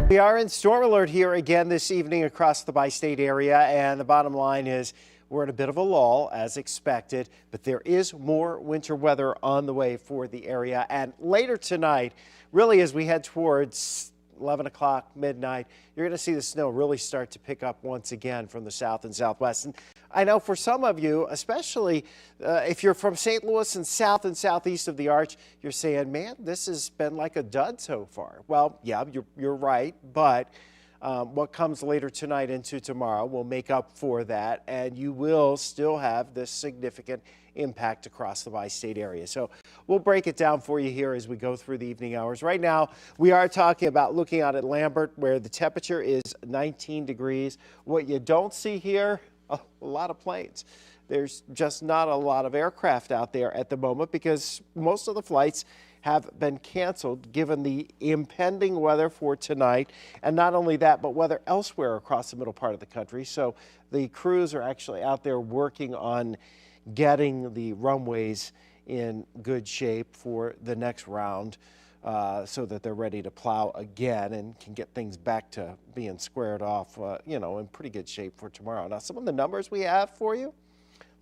We are in storm alert here again this evening across the bi-state area, and the bottom line is we're in a bit of a lull as expected, but there is more winter weather on the way for the area. And later tonight, really as we head towards 11 o'clock, midnight, you're going to see the snow really start to pick up once again from the south and southwest. And I know for some of you, especially if you're from St. Louis and south and southeast of the Arch, you're saying, man, this has been like a dud so far. Well, yeah, you're right, but what comes later tonight into tomorrow will make up for that, and you will still have this significant impact across the bi-state area. So we'll break it down for you here as we go through the evening hours. Right now, we are talking about looking out at Lambert, where the temperature is 19 degrees. What you don't see here, a lot of planes. There's just not a lot of aircraft out there at the moment because most of the flights have been canceled given the impending weather for tonight. And not only that, but weather elsewhere across the middle part of the country. So the crews are actually out there working on getting the runways in good shape for the next round so that they're ready to plow again and can get things back to being squared off, in pretty good shape for tomorrow. Now, some of the numbers we have for you: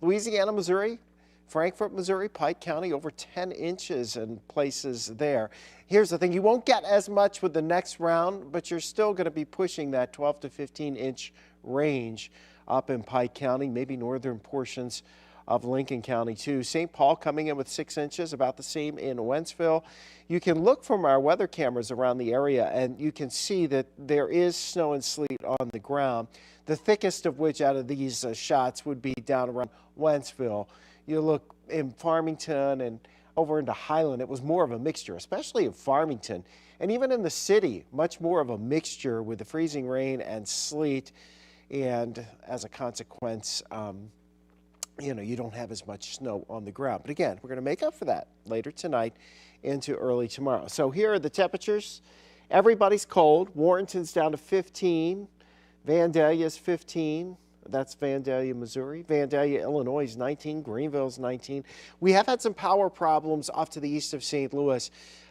Louisiana, Missouri, Frankfort, Missouri, Pike County, over 10 inches in places there. Here's the thing, you won't get as much with the next round, but you're still going to be pushing that 12 to 15 inch range up in Pike County, maybe northern portions of Lincoln County too. St. Paul coming in with 6 inches, about the same in Wentzville. You can look from our weather cameras around the area and you can see that there is snow and sleet on the ground. The thickest of which out of these shots would be down around Wentzville. You look in Farmington and over into Highland, it was more of a mixture, especially in Farmington. And even in the city, much more of a mixture with the freezing rain and sleet. And as a consequence, you don't have as much snow on the ground. But again, we're going to make up for that later tonight into early tomorrow. So here are the temperatures. Everybody's cold. Warrenton's down to 15. Vandalia's 15. That's Vandalia, Missouri. Vandalia, Illinois is 19. Greenville's 19. We have had some power problems off to the east of St. Louis.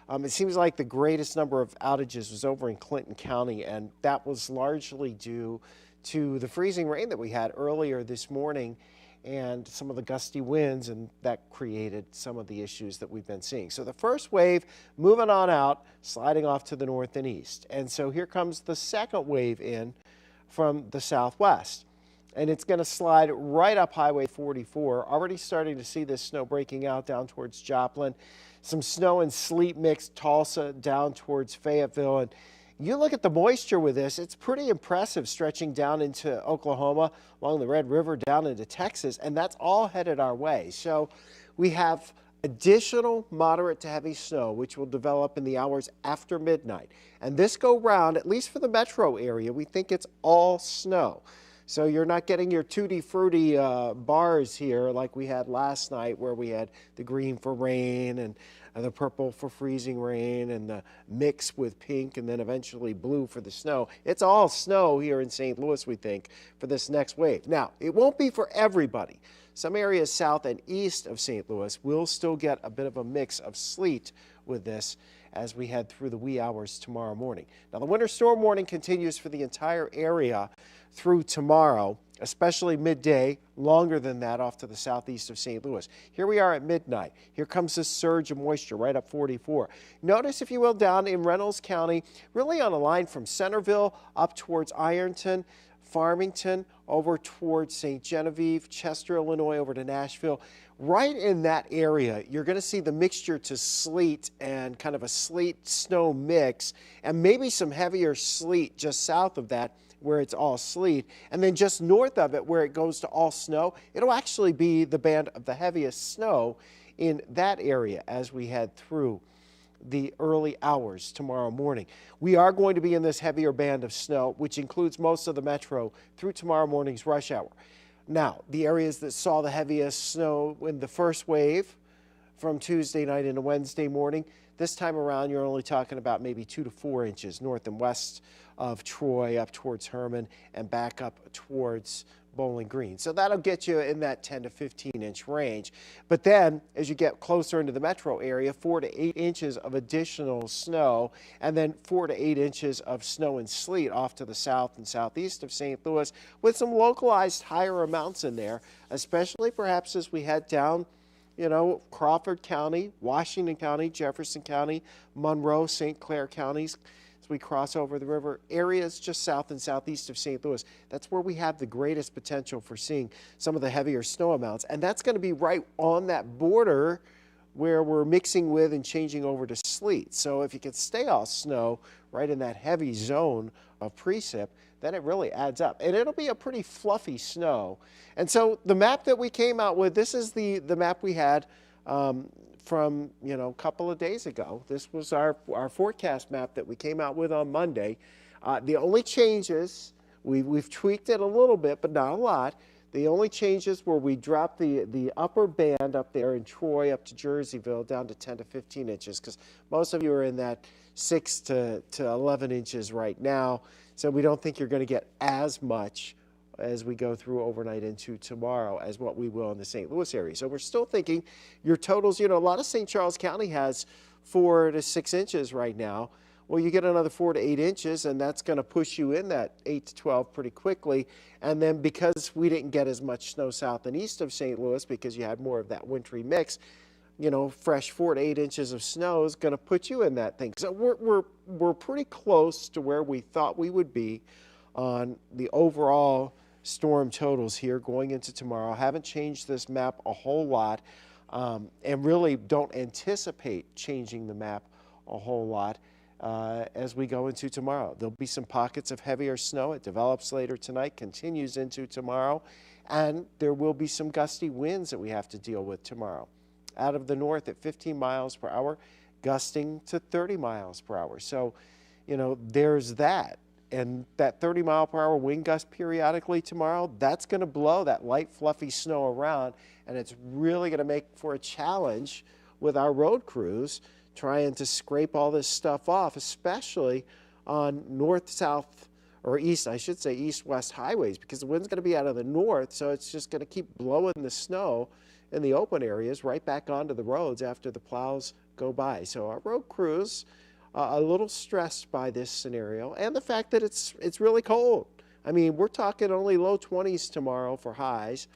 It seems like the greatest number of outages was over in Clinton County, and that was largely due to the freezing rain that we had earlier this morning and some of the gusty winds, and that created some of the issues that we've been seeing. So the first wave moving on out, sliding off to the north and east. And so here comes the second wave in from the southwest. And it's going to slide right up Highway 44. Already starting to see this snow breaking out down towards Joplin. Some snow and sleet mixed Tulsa down towards Fayetteville. And you look at the moisture with this, it's pretty impressive, stretching down into Oklahoma, along the Red River, down into Texas, and that's all headed our way. So we have additional moderate to heavy snow, which will develop in the hours after midnight. And this go round, at least for the metro area, we think it's all snow. So you're not getting your tutti frutti bars here like we had last night, where we had the green for rain and the purple for freezing rain and the mix with pink and then eventually blue for the snow. It's all snow here in St. Louis, we think, for this next wave. Now, it won't be for everybody. Some areas south and east of St. Louis will still get a bit of a mix of sleet with this as we head through the wee hours tomorrow morning. Now, the winter storm warning continues for the entire area through tomorrow, especially midday, longer than that off to the southeast of St. Louis. Here we are at midnight. Here comes this surge of moisture right up 44. Notice, if you will, down in Reynolds County, really on a line from Centerville up towards Ironton, Farmington, over towards St. Genevieve, Chester, Illinois, over to Nashville. Right in that area, you're going to see the mixture to sleet and kind of a sleet-snow mix, and maybe some heavier sleet just south of that, where it's all sleet. And then just north of it, where it goes to all snow, it'll actually be the band of the heaviest snow in that area as we head through the early hours tomorrow morning. We are going to be in this heavier band of snow, which includes most of the metro through tomorrow morning's rush hour. Now, the areas that saw the heaviest snow in the first wave from Tuesday night into Wednesday morning, This time around, you're only talking about maybe 2 to 4 inches north and west of Troy up towards Herman and back up towards Bowling Green. So that'll get you in that 10 to 15 inch range. But then as you get closer into the metro area, 4 to 8 inches of additional snow, and then 4 to 8 inches of snow and sleet off to the south and southeast of St. Louis, with some localized higher amounts in there, especially perhaps as we head down, you know, Crawford County, Washington County, Jefferson County, Monroe, St. Clair counties. As we cross over the river, areas just south and southeast of St. Louis, that's where we have the greatest potential for seeing some of the heavier snow amounts. And that's going to be right on that border where we're mixing with and changing over to sleet. So if you can stay off snow right in that heavy zone of precip, then it really adds up. And it'll be a pretty fluffy snow. And so the map that we came out with, this is the map we had from, you know, a couple of days ago. This was our forecast map that we came out with on Monday. The only changes, we've tweaked it a little bit, but not a lot. The only changes were we dropped the upper band up there in Troy up to Jerseyville down to 10 to 15 inches, because most of you are in that 6 to 11 inches right now. So we don't think you're going to get as much as we go through overnight into tomorrow as what we will in the St. Louis area. So we're still thinking your totals, you know, a lot of St. Charles County has 4 to 6 inches right now. Well, you get another 4 to 8 inches, and that's going to push you in that 8 to 12 pretty quickly. And then because we didn't get as much snow south and east of St. Louis because you had more of that wintry mix, you know, fresh 4 to 8 inches of snow is going to put you in that thing. So we're pretty close to where we thought we would be on the overall storm totals here going into tomorrow. Haven't changed this map a whole lot, and really don't anticipate changing the map a whole lot as we go into tomorrow. There'll be some pockets of heavier snow. It develops later tonight, continues into tomorrow, and there will be some gusty winds that we have to deal with tomorrow. Out of the north at 15 miles per hour, gusting to 30 miles per hour. So, you know, there's that. And that 30 mile per hour wind gust periodically tomorrow, that's going to blow that light fluffy snow around, and it's really going to make for a challenge with our road crews trying to scrape all this stuff off, especially on north, south, or east, I should say east-west highways, because the wind's going to be out of the north, so it's just going to keep blowing the snow in the open areas right back onto the roads after the plows go by. So our road crews a little stressed by this scenario, and the fact that it's really cold. I mean, we're talking only low 20s tomorrow for highs,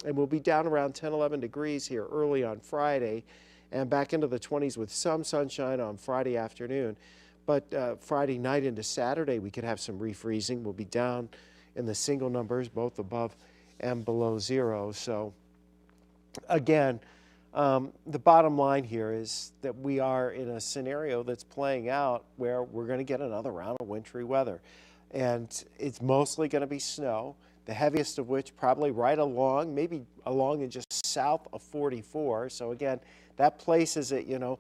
and we'll be down around 10, 11 degrees here early on Friday, and back into the 20s with some sunshine on Friday afternoon. But Friday night into Saturday, we could have some refreezing. We'll be down in the single numbers, both above and below zero. So again, the bottom line here is that we are in a scenario that's playing out where we're going to get another round of wintry weather. And it's mostly going to be snow, the heaviest of which probably right along, maybe along and just south of 44. So again, that places it, you know,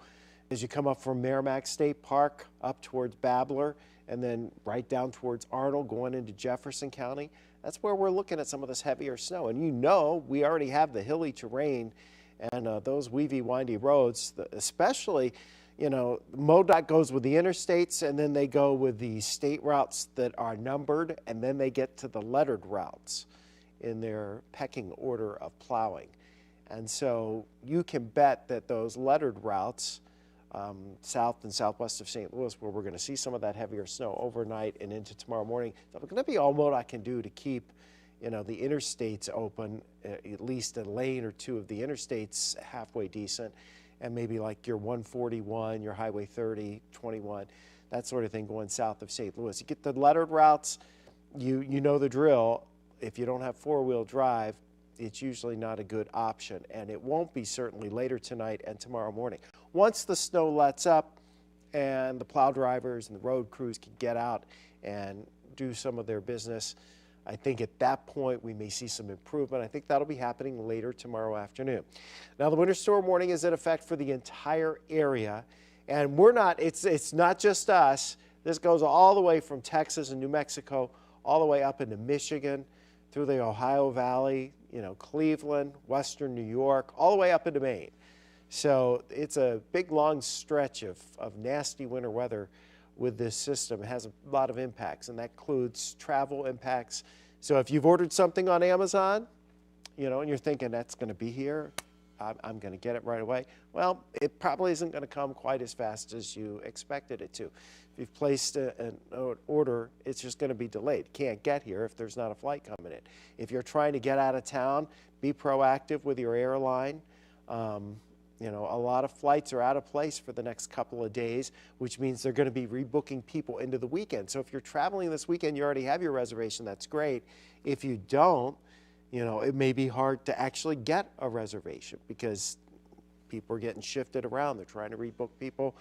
as you come up from Merrimack State Park up towards Babbler and then right down towards Arnold going into Jefferson County. That's where we're looking at some of this heavier snow. And you know, we already have the hilly terrain and those weavy, windy roads, especially, you know, MoDOT goes with the interstates, and then they go with the state routes that are numbered, and then they get to the lettered routes in their pecking order of plowing. And so you can bet that those lettered routes, south and southwest of St. Louis, where we're going to see some of that heavier snow overnight and into tomorrow morning, that's going to be all MoDOT can do to keep, you know, the interstates open, at least a lane or two of the interstates halfway decent, and maybe like your 141, your Highway 30, 21, that sort of thing going south of St. Louis. You get the lettered routes, you know the drill. If you don't have four-wheel drive, it's usually not a good option, and it won't be certainly later tonight and tomorrow morning. Once the snow lets up and the plow drivers and the road crews can get out and do some of their business, I think at that point we may see some improvement. I think that'll be happening later tomorrow afternoon. Now the winter storm warning is in effect for the entire area, and it's not just us. This goes all the way from Texas and New Mexico all the way up into Michigan, through the Ohio Valley, you know, Cleveland, western New York, all the way up into Maine. So it's a big, long stretch of nasty winter weather with this system. It has a lot of impacts, and that includes travel impacts. So if you've ordered something on Amazon, and you're thinking that's going to be here, I'm going to get it right away. Well, it probably isn't going to come quite as fast as you expected it to. If you've placed an order, it's just going to be delayed. Can't get here if there's not a flight coming in. If you're trying to get out of town, be proactive with your airline. A lot of flights are out of place for the next couple of days, which means they're going to be rebooking people into the weekend. So if you're traveling this weekend, you already have your reservation, that's great. If you don't, it may be hard to actually get a reservation because people are getting shifted around. They're trying to rebook people,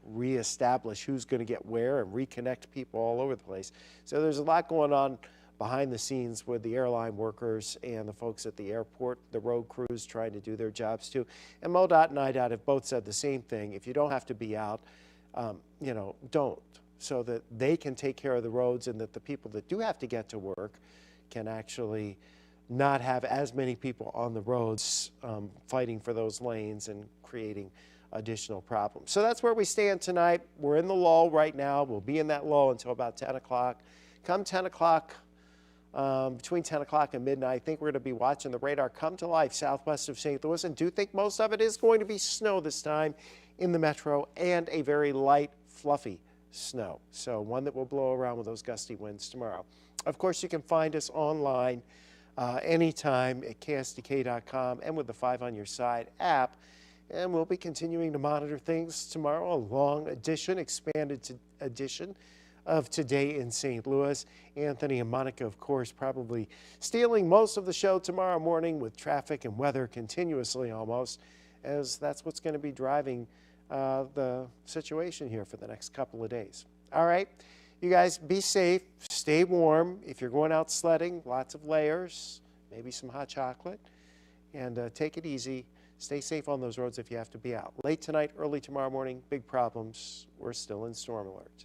reestablish who's going to get where and reconnect people all over the place. So there's a lot going on behind the scenes with the airline workers and the folks at the airport, the road crews trying to do their jobs too. And MoDOT and IDOT have both said the same thing. If you don't have to be out, don't, so that they can take care of the roads and that the people that do have to get to work can actually not have as many people on the roads fighting for those lanes and creating additional problems. So that's where we stand tonight. We're in the lull right now. We'll be in that lull until about 10 o'clock. Come 10 o'clock, between 10 o'clock and midnight, I think we're going to be watching the radar come to life southwest of St. Louis, and do think most of it is going to be snow this time in the metro, and a very light, fluffy snow. So one that will blow around with those gusty winds tomorrow. Of course, you can find us online anytime at ksdk.com and with the 5 on Your Side app. And we'll be continuing to monitor things tomorrow, a long edition, expanded edition of Today in St. Louis. Anthony and Monica, of course, probably stealing most of the show tomorrow morning with traffic and weather continuously almost, as that's what's going to be driving the situation here for the next couple of days. All right, you guys be safe, stay warm. If you're going out sledding, lots of layers, maybe some hot chocolate, and take it easy. Stay safe on those roads if you have to be out. Late tonight, early tomorrow morning, big problems. We're still in storm alert.